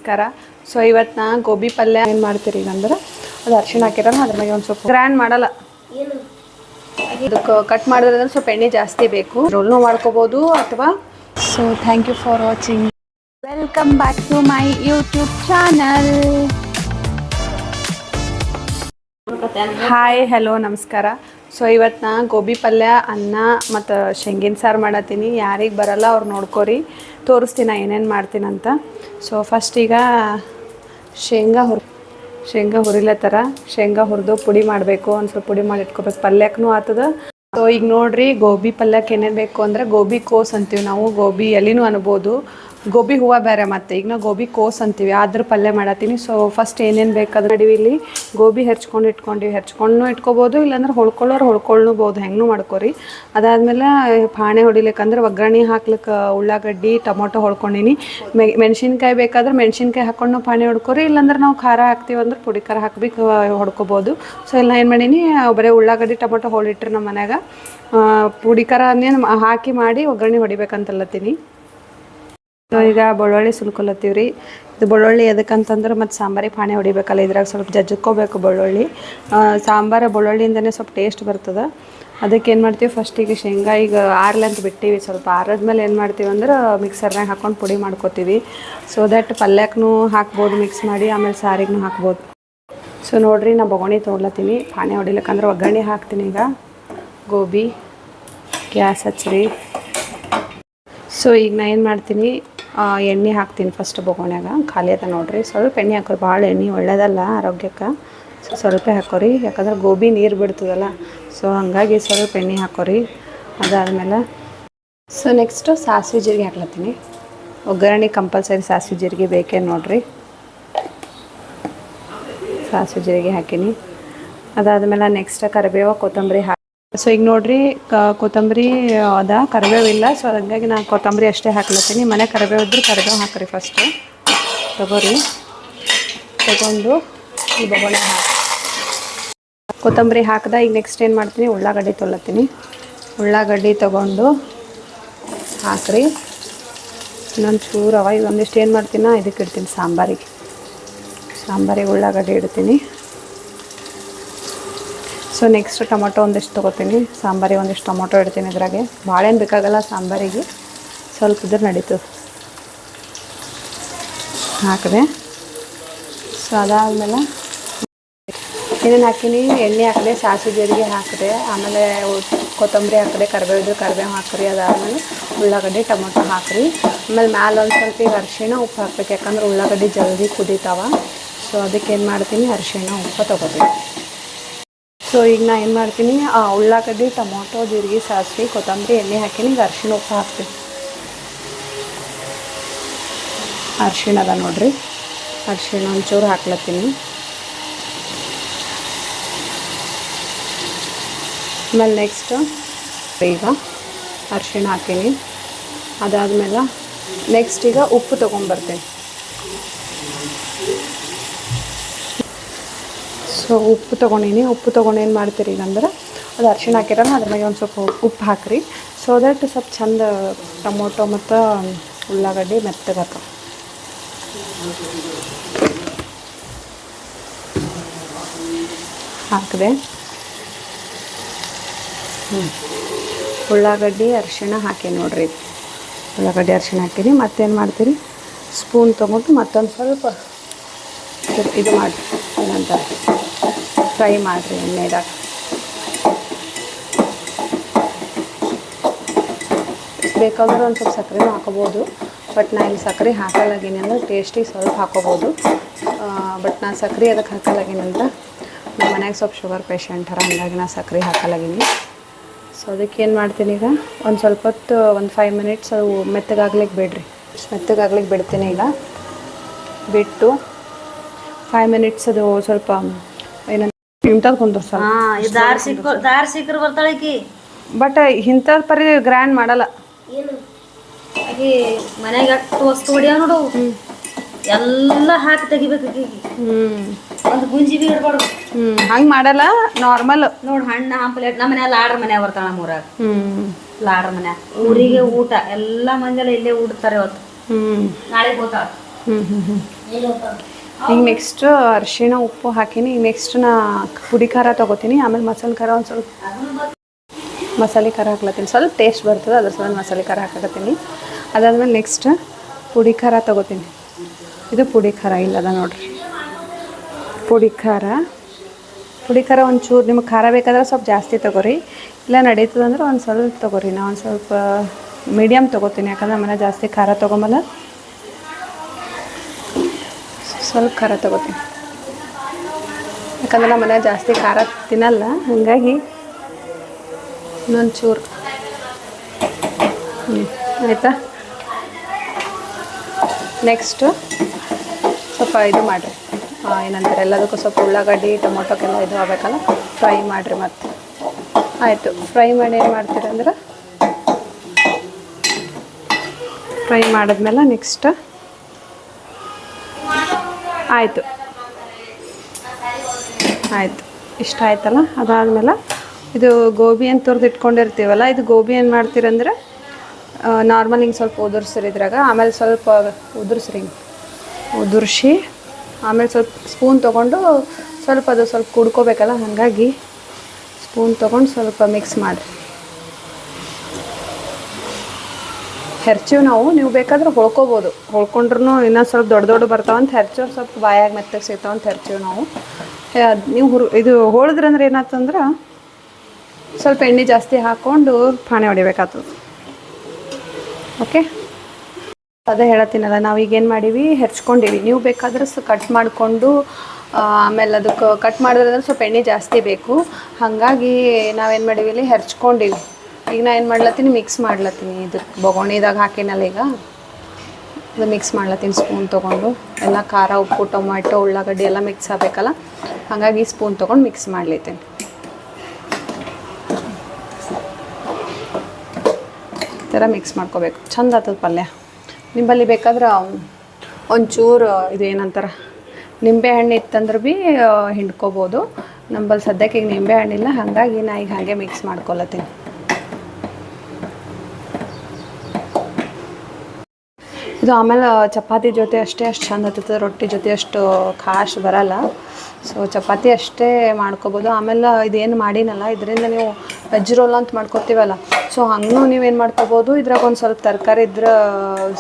ನಮಸ್ಕಾರ. ಸೊ ಇವತ್ತು ನಾ ಗೋಬಿ ಪಲ್ಯ ಏನು ಮಾಡ್ತೀರಿ ಈಗ ಅಂದ್ರೆ ಅದು ಅರ್ಶಿಣ ಹಾಕಿರೋಣ ಅದ್ರ ಮೇಲೆ ಒಂದು ಸ್ವಲ್ಪ ಗ್ರ್ಯಾಂಡ್ ಮಾಡಲ್ಲ, ಅದಕ್ಕೆ ಕಟ್ ಮಾಡಿದ್ರೆ ಸ್ವಲ್ಪ ಎಣ್ಣೆ ಜಾಸ್ತಿ ಬೇಕು. ರೋಲ್ನು ಮಾಡ್ಕೋಬೋದು ಅಥವಾ so thank you for watching. Welcome back to my YouTube channel. Hi, hello, ನಮಸ್ಕಾರ. ಸೊ ಇವತ್ತು ನಾ ಗೋಬಿ ಪಲ್ಯ, ಅನ್ನ ಮತ್ತು ಶೇಂಗಿನ ಸಾರು ಮಾಡತ್ತೀನಿ. ಯಾರಿಗೆ ಬರಲ್ಲ ಅವ್ರು ನೋಡ್ಕೊರಿ, ತೋರಿಸ್ತೀನಿ ಏನೇನು ಮಾಡ್ತೀನಂತ. ಸೊ ಫಸ್ಟ್ ಈಗ ಶೇಂಗಾ ಹುರಿಲತ್ತರ. ಶೇಂಗಾ ಹುರಿದು ಪುಡಿ ಮಾಡಬೇಕು, ಒಂದು ಸ್ವಲ್ಪ ಪುಡಿ ಮಾಡಿ ಇಟ್ಕೋಬೇಕು, ಪಲ್ಯಕ್ಕೂ ಆಗ್ತದೆ. ಸೊ ಈಗ ನೋಡಿರಿ, ಗೋಬಿ ಪಲ್ಯಕ್ಕೆ ಏನೇನು ಬೇಕು ಅಂದರೆ ಗೋಬಿ ಕೋಸ್ ಅಂತೀವಿ ನಾವು, ಗೋಬಿ ಎಲೆನೂ ಅನ್ಬೋದು, ಗೋಬಿ ಹೂವು ಬೇರೆ. ಮತ್ತು ಈಗ ನಾವು ಗೋಬಿ ಕೋಸ್ ಅಂತೀವಿ, ಅದ್ರ ಪಲ್ಯ ಮಾಡತ್ತೀನಿ. ಸೊ ಫಸ್ಟ್ ಏನೇನು ಬೇಕಾದ್ರೆ ನಡಿವಿ, ಇಲ್ಲಿ ಗೋಬಿ ಹೆಚ್ಕೊಂಡು ಇಟ್ಕೊಬೋದು, ಇಲ್ಲಾಂದ್ರೆ ಹೊಳ್ಕೊಳ್ಳೋಬೋದು, ಹೆಂಗೂ ಮಾಡ್ಕೊರಿ. ಅದಾದಮೇಲೆ ಪಾಣೆ ಹೊಡಿಲಿಕ್ಕಂದ್ರೆ ಒಗ್ಗರಣೆ ಹಾಕ್ಲಿಕ್ಕೆ ಉಳ್ಳಾಗಡ್ಡಿ ಟೊಮೊಟೊ ಹೊಳ್ಕೊಂಡಿನಿ. ಮೆಣಸಿನ್ಕಾಯಿ ಬೇಕಾದ್ರೆ ಮೆಣಸಿನ್ಕಾಯಿ ಹಾಕ್ಕೊಂಡು ನಾವು ಪಾಣೆ ಹೊಡ್ಕೊರಿ, ಇಲ್ಲಾಂದ್ರೆ ನಾವು ಖಾರ ಹಾಕ್ತೀವಿ ಅಂದ್ರೆ ಪುಡಿ ಖಾರ ಹಾಕ್ಬೇಕು ಹೊಡ್ಕೊಬೋದು. ಸೊ ಎಲ್ಲ ಏನು ಮಾಡೀನಿ, ಬರೀ ಉಳ್ಳಾಗಡ್ಡಿ ಟೊಮೊಟೊ ಹೊಳಿಟ್ರಿ ನಮ್ಮ ಮನ್ಯಾಗ. ಪುಡಿ ಖಾರ ಹಾಕಿ ಮಾಡಿ ಒಗ್ಗರಣೆ ಹೊಡಿಬೇಕಂತಲ್ಲತ್ತೀನಿ. ಈಗ ಬೆಳ್ಳುಳ್ಳಿ ಸುಲ್ಕೊಲತ್ತೀವಿ ರೀ. ಇದು ಬೆಳ್ಳುಳ್ಳಿ ಎದಕ್ಕಂತಂದ್ರೆ ಮತ್ತು ಸಾಂಬಾರಿಗೆ ಪಾಣೆ ಹೊಡಿಬೇಕಲ್ಲ, ಇದ್ರಾಗ ಸ್ವಲ್ಪ ಜಜ್ಕೋಬೇಕು ಬೆಳ್ಳುಳ್ಳಿ. ಸಾಂಬಾರು ಬೆಳ್ಳುಳ್ಳಿಯಿಂದನೇ ಸ್ವಲ್ಪ ಟೇಸ್ಟ್ ಬರ್ತದೆ. ಅದಕ್ಕೆ ಏನು ಮಾಡ್ತೀವಿ, ಫಸ್ಟಿಗೆ ಶೇಂಗಾ ಈಗ ಆರ್ಲಂತ ಬಿಟ್ಟಿವಿ, ಸ್ವಲ್ಪ ಆರದ್ಮೇಲೆ ಏನು ಮಾಡ್ತೀವಿ ಅಂದ್ರೆ ಮಿಕ್ಸರ್ನಾಗ ಹಾಕ್ಕೊಂಡು ಪುಡಿ ಮಾಡ್ಕೋತೀವಿ. ಸೊ ದ್ಯಾಟ್ ಪಲ್ಯಕ್ಕೂ ಹಾಕ್ಬೋದು ಮಿಕ್ಸ್ ಮಾಡಿ, ಆಮೇಲೆ ಸಾರಿಗೂ ಹಾಕ್ಬೋದು. ಸೊ ನೋಡಿರಿ, ನಾ ಬೊಗಣಿ ತೊಗೊಳತ್ತೀನಿ ಪಾಣೆ ಹೊಡಿಲಿಕ್ಕಂದ್ರೆ ಒಗ್ಗರಣೆ ಹಾಕ್ತೀನಿ. ಈಗ ಗೋಬಿ ಗ್ಯಾಸ್ ಹಚ್ಚಿರಿ. ಸೊ ಈಗ ನಾ ಏನು ಮಾಡ್ತೀನಿ, ಎಣ್ಣೆ ಹಾಕ್ತೀನಿ ಫಸ್ಟ್ ಬೊಗೋಣ್ಯಾಗ. ಖಾಲಿ ಅದ ನೋಡಿರಿ, ಸ್ವಲ್ಪ ಎಣ್ಣೆ ಹಾಕೋರಿ, ಭಾಳ ಎಣ್ಣೆ ಒಳ್ಳೆಯದಲ್ಲ ಆರೋಗ್ಯಕ್ಕೆ. ಸೊ ಸ್ವಲ್ಪ ಹಾಕೋರಿ, ಯಾಕಂದ್ರೆ ಗೋಬಿ ನೀರು ಬಿಡ್ತದಲ್ಲ, ಸೊ ಹಾಗಾಗಿ ಸ್ವಲ್ಪ ಎಣ್ಣೆ ಹಾಕೋರಿ. ಅದಾದಮೇಲೆ ಸೊ ನೆಕ್ಸ್ಟು ಸಾಸಿವೆ ಜೀರಿಗೆ ಹಾಕ್ಲತ್ತೀನಿ. ಒಗ್ಗರಣೆ ಕಂಪಲ್ಸರಿ ಸಾಸಿವೆ ಜೀರಿಗೆ ಬೇಕೇ ನೋಡಿರಿ. ಸಾಸಿವೆ ಜೀರಿಗೆ ಹಾಕೀನಿ. ಅದಾದಮೇಲೆ ನೆಕ್ಸ್ಟ್ ಕರಿಬೇವು ಕೊತ್ತಂಬರಿ ಹಾಕಿ. ಸೊ ಈಗ ನೋಡಿರಿ, ಕೊತ್ತಂಬರಿ ಅದ, ಕರಿಬೇವಿಲ್ಲ. ಸೊ ಹಾಗಾಗಿ ನಾನು ಕೊತ್ತಂಬರಿ ಅಷ್ಟೇ ಹಾಕ್ಲತ್ತೀನಿ. ಮನೆ ಕರಿಬೇವು ಇದ್ರೆ ಕರಿಬೇವು ಹಾಕಿರಿ. ಫಸ್ಟು ತೊಗೊರಿ, ತೊಗೊಂಡು ಈ ಬೊಗಣೆ ಹಾಕಿ ಕೊತ್ತಂಬರಿ ಹಾಕಿದ. ಈಗ ನೆಕ್ಸ್ಟ್ ಏನು ಮಾಡ್ತೀನಿ, ಉಳ್ಳಾಗಡ್ಡಿ ತೊಗೊಳತ್ತೀನಿ. ಉಳ್ಳಾಗಡ್ಡಿ ತೊಗೊಂಡು ಹಾಕ್ರಿ. ಇನ್ನೊಂದು ಚೂರು ಅವ. ಈಗ ಒಂದಿಷ್ಟು ಏನು ಮಾಡ್ತೀನಿ, ಇದಕ್ಕೆ ಇಡ್ತೀನಿ ಸಾಂಬಾರಿಗೆ ಉಳ್ಳಾಗಡ್ಡಿ ಇಡ್ತೀನಿ. ಸೊ ನೆಕ್ಸ್ಟ್ ಟೊಮೊಟೊ ಒಂದಿಷ್ಟು ತೊಗೋತೀನಿ, ಸಾಂಬಾರಿಗೆ ಒಂದಿಷ್ಟು ಟೊಮೊಟೊ ಇಡ್ತೀನಿ. ಇದ್ರಾಗೆ ಭಾಳೇನು ಬೇಕಾಗಲ್ಲ ಸಾಂಬಾರಿಗೆ, ಸ್ವಲ್ಪ ಇದ್ರೆ ನಡೀತದೆ. ಹಾಕಿದೆ. ಸೊ ಅದಾದಮೇಲೆ ಏನೇನು ಹಾಕೀನಿ, ಎಣ್ಣೆ ಹಾಕಿದೆ, ಸಾಸಿವೆ ಜೀರಿಗೆ ಹಾಕಿದೆ, ಆಮೇಲೆ ಕೊತ್ತಂಬರಿ ಹಾಕಿದೆ, ಕರಿಬೇವು ಇದ್ರೆ ಕರಿಬೇವು ಹಾಕಿರಿ. ಅದಾದಮೇಲೆ ಉಳ್ಳಾಗಡ್ಡಿ ಟೊಮೊಟೊ ಹಾಕಿರಿ. ಆಮೇಲೆ ಮ್ಯಾಲೆ ಒಂದು ಸ್ವಲ್ಪ ಈಗ ಅರಿಶಿಣ ಉಪ್ಪು ಹಾಕ್ಬೇಕು, ಯಾಕಂದ್ರೆ ಉಳ್ಳಾಗಡ್ಡಿ ಜಲ್ದಿ ಕುದೀತಾವ. ಸೊ ಅದಕ್ಕೆ ಏನು ಮಾಡ್ತೀನಿ, ಅರಿಶಿಣ ಉಪ್ಪು ತೊಗೋತೀನಿ. ಸೊ ಈಗ ನಾ ಏನು ಮಾಡ್ತೀನಿ, ಉಳ್ಳಾಗಡ್ಡಿ ಟೊಮೊಟೊ ಜೀರಿಗೆ ಸಾಸಿವೆ ಕೊತ್ತಂಬರಿ ಎಣ್ಣೆ ಹಾಕೀನಿ. ಈಗ ಅರಿಶಿಣ ಉಪ್ಪು ಹಾಕ್ತೀನಿ. ಅರಿಶಿಣ ಅದ ನೋಡಿರಿ, ಅರಿಶಿಣ ಒಂಚೂರು ಹಾಕ್ಲತ್ತೀನಿ. ಆಮೇಲೆ ನೆಕ್ಸ್ಟು ಈಗ ಅರಿಶಿಣ ಹಾಕೀನಿ. ಅದಾದಮೇಲೆ ನೆಕ್ಸ್ಟ್ ಈಗ ಉಪ್ಪು ತೊಗೊಂಬರ್ತೀನಿ. ಸೊ ಉಪ್ಪು ತೊಗೊಂಡಿನಿ. ಉಪ್ಪು ತೊಗೊಂಡು ಏನು ಮಾಡ್ತೀರಿ ಈಗ ಅಂದ್ರೆ, ಅದು ಅರಿಶಿಣ ಹಾಕಿರೋಣ, ಅದ್ರ ಮೇಲೆ ಒಂದು ಸ್ವಲ್ಪ ಉಪ್ಪು ಹಾಕಿರಿ. ಸೊ ದಟ್ ಸ್ವಲ್ಪ ಚಂದ ಟೊಮೊಟೊ ಮತ್ತು ಉಳ್ಳಾಗಡ್ಡಿ ಮೆತ್ತಗಾಕ. ಹಾಕಿದೆ. ಉಳ್ಳಾಗಡ್ಡಿ ಅರಿಶಿಣ ಹಾಕಿ ನೋಡಿರಿ. ಉಳ್ಳಾಗಡ್ಡಿ ಅರಿಶಿಣ ಹಾಕಿರಿ. ಮತ್ತೇನು ಮಾಡ್ತೀರಿ, ಸ್ಪೂನ್ ತೊಗೊಂಡು ಮತ್ತೊಂದು ಸ್ವಲ್ಪ ಇದು ಮಾಡಿರಿ, ಏನಂತ ಫ್ರೈ ಮಾಡಿರಿ ಎಣ್ಣೆದಾಗ. ಬೇಕಾದ್ರೆ ಒಂದು ಸ್ವಲ್ಪ ಸಕ್ಕರೆನೂ ಹಾಕೋಬೋದು, ಬಟ್ ನಾನು ಇಲ್ಲಿ ಸಕ್ಕರೆ ಹಾಕಲಾಗೀನಿ ಅಂದ್ರೆ ಟೇಸ್ಟಿಗೆ ಸ್ವಲ್ಪ ಹಾಕೋಬೋದು. ಬಟ್ ನಾನು ಸಕ್ಕರೆ ಅದಕ್ಕೆ ಹಾಕಲಾಗೀನಿ ಅಂದ್ರೆ ನಮ್ಮ ಮನ್ಯಾಗ ಸ್ವಲ್ಪ ಶುಗರ್ ಪೇಷಂಟರ, ಹಂಗಾಗಿ ನಾನು ಸಕ್ಕರೆ ಹಾಕಲಾಗೀನಿ. ಸೊ ಅದಕ್ಕೆ ಏನು ಮಾಡ್ತೀನಿ, ಈಗ ಒಂದು ಸ್ವಲ್ಪ ಹೊತ್ತು ಒಂದು 5 ಮಿನಿಟ್ಸ್ ಅದು ಮೆತ್ತಗಾಗ್ಲಿಕ್ಕೆ ಬಿಡ್ರಿ. ಮೆತ್ತಗಾಗ್ಲಿಕ್ಕೆ ಬಿಡ್ತೀನಿ. ಈಗ ಬಿಟ್ಟು 5 ಮಿನಿಟ್ಸ್ ಅದು ಸ್ವಲ್ಪ ಏನಂತ ಇಂಥದ್ದು ಕುಂದ್ರಸ ದಾರ್ ಸಿಕ್ಕರು ಬರ್ತಾಳಕಿ. ಬಟ್ ಇಂಥದ್ದು ಪರಿ ಗ್ರ್ಯಾಂಡ್ ಮಾಡಲ್ಲ. ಏನು ಆಕಿ ಮನೆಗೆ ಅಷ್ಟು ವಸ್ತು ಹೊಡಿಯಾವ ನೋಡು, ಎಲ್ಲ ಹಾಕಿ ತೆಗಿಬೇಕು. ಒಂದು ಗುಂಜಿ ಬಿ ಇಡ್ಬಾರ್ದು. ಹಂಗೆ ಮಾಡಲ್ಲ, ನಾರ್ಮಲ್ ನೋಡಿ. ಹಣ್ಣು ಹಂಪಲೇಟ್ ನಮ್ಮ ಮನೆ ಲಾಡ್ರ ಮನ್ಯಾಗ ಬರ್ತಾಳ, ನಮ್ಮೂರಾಗ ಲಾಡ್ರ ಮನ್ಯಾಗ ಊರಿಗೆ ಊಟ ಎಲ್ಲ ಮಂದಿಲ್ಲ ಇಲ್ಲೇ ಊಡ್ತಾರೆ. ಇವತ್ತು ನಾಳೆ ಹೋಗ್ತಾಳ. ಈಗ ನೆಕ್ಸ್ಟ್ ಅರಿಶಿಣ ಉಪ್ಪು ಹಾಕೀನಿ. ಈಗ ನೆಕ್ಸ್ಟ್ ನಾ ಪುಡಿ ಖಾರ ತೊಗೋತೀನಿ. ಆಮೇಲೆ ಮಸಾಲೆ ಖಾರ ಒಂದು ಸ್ವಲ್ಪ ಮಸಾಲೆ ಖಾರ ಹಾಕ್ಲತ್ತೀನಿ. ಸ್ವಲ್ಪ ಟೇಸ್ಟ್ ಬರ್ತದೆ, ಅದ್ರ ಸಲ ಮಸಾಲೆ ಖಾರ ಹಾಕತ್ತೀನಿ. ಅದಾದ್ಮೇಲೆ ನೆಕ್ಸ್ಟ್ ಪುಡಿ ಖಾರ ತೊಗೋತೀನಿ. ಇದು ಪುಡಿ ಖಾರ ಇಲ್ಲದ ನೋಡ್ರಿ. ಪುಡಿ ಖಾರ ಒಂಚೂರು ನಿಮಗೆ ಖಾರ ಬೇಕಾದ್ರೆ ಸ್ವಲ್ಪ ಜಾಸ್ತಿ ತೊಗೋರಿ, ಇಲ್ಲ ನಡೀತದಂದ್ರೆ ಒಂದು ಸ್ವಲ್ಪ ತೊಗೋರಿ. ನಾ ಒಂದು ಸ್ವಲ್ಪ ಮೀಡಿಯಮ್ ತೊಗೋತೀನಿ, ಯಾಕಂದ್ರೆ ಆಮೇಲೆ ಜಾಸ್ತಿ ಖಾರ ತೊಗೊಂಬಲ್ಲ. ಸ್ವಲ್ಪ ಖಾರ ತೊಗೋತೀನಿ, ಯಾಕಂದ್ರೆ ನಮ್ಮ ಮನೆ ಜಾಸ್ತಿ ಖಾರ ತಿನ್ನಲ್ಲ, ಹಾಗಾಗಿ ಇನ್ನೊಂದು ಚೂರು. ಆಯಿತಾ? ನೆಕ್ಸ್ಟು ಸ್ವಲ್ಪ ಇದು ಮಾಡಿರಿ, ಏನಂತಾರೆ ಎಲ್ಲದಕ್ಕೂ ಸ್ವಲ್ಪ ಉಳ್ಳಾಗಡ್ಡಿ ಟೊಮೊಟೊಕ್ಕೆಲ್ಲ ಇದು ಆಗಬೇಕಲ್ಲ, ಫ್ರೈ ಮಾಡಿರಿ. ಮತ್ತು ಆಯಿತು, ಫ್ರೈ ಮಾಡಿ ಏನು ಮಾಡ್ತೀರಂದ್ರೆ, ಫ್ರೈ ಮಾಡಿದ್ಮೇಲೆ ನೆಕ್ಸ್ಟ್ ಆಯಿತು ಇಷ್ಟ ಆಯ್ತಲ್ಲ. ಅದಾದಮೇಲೆ ಇದು ಗೋಬಿ ಅಂತ ತುರ್ದು ಇಟ್ಕೊಂಡಿರ್ತೀವಲ್ಲ, ಇದು ಗೋಬಿ ಏನು ಮಾಡ್ತೀರಂದ್ರೆ ನಾರ್ಮಲ್ ಹಿಂಗೆ ಸ್ವಲ್ಪ ಉದುರ್ಸ್ರಿ ಇದ್ರಾಗ. ಆಮೇಲೆ ಸ್ವಲ್ಪ ಉದುರ್ಸಿ ಆಮೇಲೆ ಸ್ವಲ್ಪ ಸ್ಪೂನ್ ತೊಗೊಂಡು ಸ್ವಲ್ಪ ಅದು ಸ್ವಲ್ಪ ಕುಡ್ಕೋಬೇಕಲ್ಲ, ಹಾಗಾಗಿ ಸ್ಪೂನ್ ತೊಗೊಂಡು ಸ್ವಲ್ಪ ಮಿಕ್ಸ್ ಮಾಡಿರಿ. ಹೆರ್ಚಿವ್ ನೀವು ಬೇಕಾದ್ರೆ ಹೊಳ್ಕೊಬೋದು, ಹೊಳ್ಕೊಂಡ್ರೂ ಇನ್ನೂ ಸ್ವಲ್ಪ ದೊಡ್ಡ ಬರ್ತಾವಂತ ಹೆರ್ಚಿವ್ ಸ್ವಲ್ಪ ಬಾಯಾಗಿ ಮೆತ್ತಗೆ ಸಿಗ್ತಾವಂತ ಹೆರ್ಚಿವ್ ನಾವು. ನೀವು ಇದು ಹೋಳಿದ್ರಂದ್ರೆ ಏನಾಯ್ತಂದ್ರೆ ಸ್ವಲ್ಪ ಎಣ್ಣೆ ಜಾಸ್ತಿ ಹಾಕ್ಕೊಂಡು ಪಾಣೆ ಹೊಡಿಬೇಕಾಗ್ತದೆ. ಓಕೆ, ಅದೇ ಹೇಳತ್ತೀನಲ್ಲ, ನಾವೀಗೇನು ಮಾಡೀವಿ, ಹೆರ್ಚ್ಕೊಂಡಿವಿ. ನೀವು ಬೇಕಾದ್ರೆ ಕಟ್ ಮಾಡಿಕೊಂಡು ಆಮೇಲೆ ಅದಕ್ಕೆ ಕಟ್ ಮಾಡಿದ್ರೆ ಸ್ವಲ್ಪ ಎಣ್ಣೆ ಜಾಸ್ತಿ ಬೇಕು, ಹಾಗಾಗಿ ನಾವೇನು ಮಾಡೀವಿ ಇಲ್ಲಿ ಹೆರ್ಚ್ಕೊಂಡಿವಿ. ಈಗ ನಾ ಏನು ಮಾಡ್ಲತ್ತೀನಿ, ಮಿಕ್ಸ್ ಮಾಡ್ಲತ್ತೀನಿ. ಇದು ಬೊಗೋಣಿದಾಗ ಹಾಕಿನಲ್ಲ, ಈಗ ಅದು ಮಿಕ್ಸ್ ಮಾಡ್ಲತ್ತೀನಿ ಸ್ಪೂನ್ ತೊಗೊಂಡು. ಎಲ್ಲ ಖಾರ ಉಪ್ಪು ಟೊಮ್ಯಾಟೊ ಉಳ್ಳಾಗಡ್ಡಿ ಎಲ್ಲ ಮಿಕ್ಸ್ ಆಗಬೇಕಲ್ಲ, ಹಾಗಾಗಿ ಸ್ಪೂನ್ ತೊಗೊಂಡು ಮಿಕ್ಸ್ ಮಾಡ್ಲತ್ತೀನಿ. ಈ ಥರ ಮಿಕ್ಸ್ ಮಾಡ್ಕೋಬೇಕು, ಚಂದ ಆಗ್ತದೆ ಪಲ್ಯ. ನಿಂಬಲ್ಲಿ ಬೇಕಾದ್ರೆ ಒಂಚೂರು ಇದು ಏನಂತಾರೆ ನಿಂಬೆ ಹಣ್ಣು ಇತ್ತಂದ್ರೆ ಭೀ ಹಿಂಡ್ಕೋಬೋದು. ನಂಬಲ್ಲಿ ಸದ್ಯಕ್ಕೆ ಈಗ ನಿಂಬೆ ಹಣ್ಣಿಲ್ಲ, ಹಾಗಾಗಿ ನಾ ಈಗ ಹಾಗೆ ಮಿಕ್ಸ್ ಮಾಡ್ಕೊಳತ್ತೀನಿ. ಇದು ಆಮೇಲೆ ಚಪಾತಿ ಜೊತೆ ಅಷ್ಟು ಚಂದ ಆಗ್ತದೆ, ರೊಟ್ಟಿ ಜೊತೆ ಅಷ್ಟು ಖಾಸ್ ಬರಲ್ಲ. ಸೊ ಚಪಾತಿ ಅಷ್ಟೇ ಮಾಡ್ಕೊಬೋದು. ಆಮೇಲೆ ಇದೇನು ಮಾಡಿನಲ್ಲ, ಇದರಿಂದ ನೀವು ವೆಜ್ ರೋಲ್ ಅಂತ ಮಾಡ್ಕೊತೀವಲ್ಲ, ಸೊ ಹಂಗೂ ನೀವೇನು ಮಾಡ್ಕೊಬೋದು, ಇದ್ರಾಗ ಒಂದು ಸ್ವಲ್ಪ ತರಕಾರಿ ಇದ್ರೆ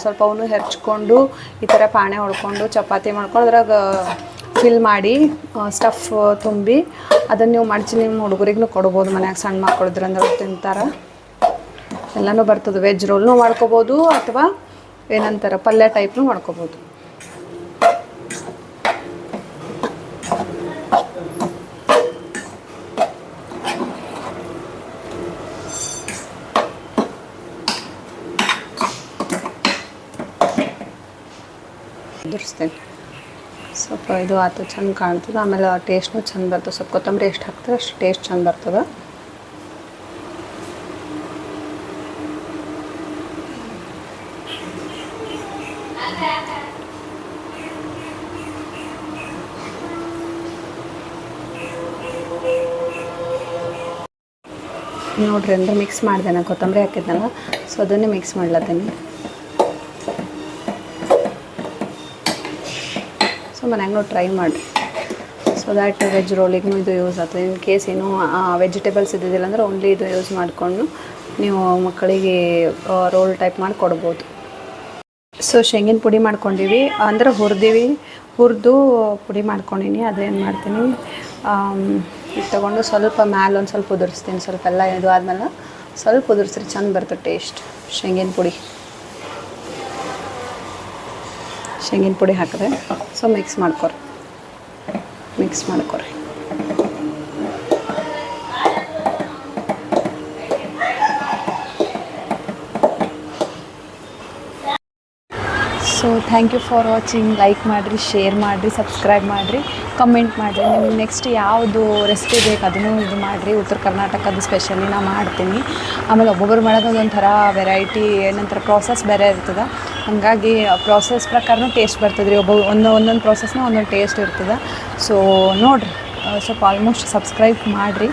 ಸ್ವಲ್ಪ ಅವನು ಹೆರ್ಚ್ಕೊಂಡು ಈ ಥರ ಪಾಣೆ ಹೊಡ್ಕೊಂಡು ಚಪಾತಿ ಮಾಡ್ಕೊಂಡು ಅದ್ರಾಗ ಫಿಲ್ ಮಾಡಿ ಸ್ಟಫ್ ತುಂಬಿ ಅದನ್ನು ನೀವು ಮಡ್ಚಿ ನಿಮ್ಮ ಹುಡುಗರಿಗೂ ಕೊಡ್ಬೋದು. ಮನ್ಯಾಗ ಸಣ್ಣ ಮಕ್ಕಳಿದ್ರಂದ್ರೆ ತಿಂತಾರೆ. ಎಲ್ಲನೂ ಬರ್ತದೆ. ವೆಜ್ ರೋಲ್ನೂ ಮಾಡ್ಕೊಬೋದು ಅಥವಾ ಏನಂತಾರೆ ಪಲ್ಯ ಟೈಪ್ನು ಮಾಡ್ಕೊಬೋದು. ಉದುರಿಸ್ತೇನೆ ಸ್ವಲ್ಪ, ಇದು ಆತು ಚಂದ ಕಾಣ್ತದೆ. ಆಮೇಲೆ ಟೇಸ್ಟ್ನು ಚಂದ ಬರ್ತದೆ. ಸ್ವಲ್ಪ ಕೊತ್ತಂಬರಿ ಎಷ್ಟು ಹಾಕ್ತಾರೆ ಅಷ್ಟು ಟೇಸ್ಟ್ ಚಂದ ಬರ್ತದೆ. ನೋಡ್ರಿ, ಅಂದ್ರೆ ಮಿಕ್ಸ್ ಮಾಡಿದೆ ನಾನು ಕೊತ್ತಂಬರಿ ಹಾಕಿದ್ನಲ್ಲ, ಸೊ ಅದನ್ನೇ ಮಿಕ್ಸ್ ಮಾಡ್ಲತ್ತೀನಿ. ಸೊ ಮನ್ಯಾಗ ನಾವು ಟ್ರೈ ಮಾಡಿರಿ, ಸೊ ದ್ಯಾಟ್ ವೆಜ್ ರೋಲಿಗೂ ಇದು ಯೂಸ್ ಆಗ್ತದೆ. ಇನ್ ಕೇಸ್ ಏನೂ ವೆಜಿಟೇಬಲ್ಸ್ ಇದ್ದಿದ್ದಿಲ್ಲ ಅಂದ್ರೆ ಓನ್ಲಿ ಇದು ಯೂಸ್ ಮಾಡಿಕೊಂಡು ನೀವು ಮಕ್ಕಳಿಗೆ ರೋಲ್ ಟೈಪ್ ಮಾಡಿ ಕೊಡ್ಬೋದು. ಸೊ ಶೇಂಗಿನ ಪುಡಿ ಮಾಡ್ಕೊಂಡಿವಿ ಅಂದ್ರೆ ಹುರಿದು ಪುಡಿ ಮಾಡ್ಕೊಂಡಿನಿ. ಅದೇನು ಮಾಡ್ತೀನಿ, ಇದು ತೊಗೊಂಡು ಸ್ವಲ್ಪ ಮ್ಯಾಲೆ ಒಂದು ಸ್ವಲ್ಪ ಉದುರಿಸ್ತೀನಿ. ಸ್ವಲ್ಪ ಎಲ್ಲ ಇದು ಆದಮೇಲೆ ಸ್ವಲ್ಪ ಉದುರಿಸ್ರಿ, ಚಂದ ಬರ್ತದೆ ಟೇಸ್ಟ್. ಶೇಂಗಿನ ಪುಡಿ ಹಾಕಿದ್ರೆ ಸೊ ಮಿಕ್ಸ್ ಮಾಡ್ಕೊರಿ. So thank you for watching. Like ಮಾಡಿರಿ, ಶೇರ್ ಮಾಡಿರಿ, ಸಬ್ಸ್ಕ್ರೈಬ್ ಮಾಡಿರಿ, ಕಮೆಂಟ್ ಮಾಡಿರಿ. ನಿಮಗೆ ನೆಕ್ಸ್ಟ್ ಯಾವುದು ರೆಸಿಪಿ ಬೇಕು ಅದನ್ನು ಇದು ಮಾಡಿರಿ. ಉತ್ತರ ಕರ್ನಾಟಕದ ಸ್ಪೆಷಲಿ ನಾ ಮಾಡ್ತೀನಿ. ಆಮೇಲೆ ಒಬ್ಬೊಬ್ಬರು ಮಾಡೋದು ಒಂಥರ ವೆರೈಟಿ ಏನಂತಾರೆ ಪ್ರಾಸೆಸ್ ಬೇರೆ ಇರ್ತದೆ, ಹಾಗಾಗಿ ಪ್ರಾಸೆಸ್ ಪ್ರಕಾರನೂ ಟೇಸ್ಟ್ ಬರ್ತದೆ ರೀ. ಒಂದೊಂದು ಪ್ರಾಸೆಸ್ನ ಒಂದೊಂದು ಟೇಸ್ಟ್ ಇರ್ತದೆ. ಸೊ ನೋಡಿರಿ, ಸ್ವಲ್ಪ ಆಲ್ಮೋಸ್ಟ್ ಸಬ್ಸ್ಕ್ರೈಬ್ ಮಾಡಿರಿ.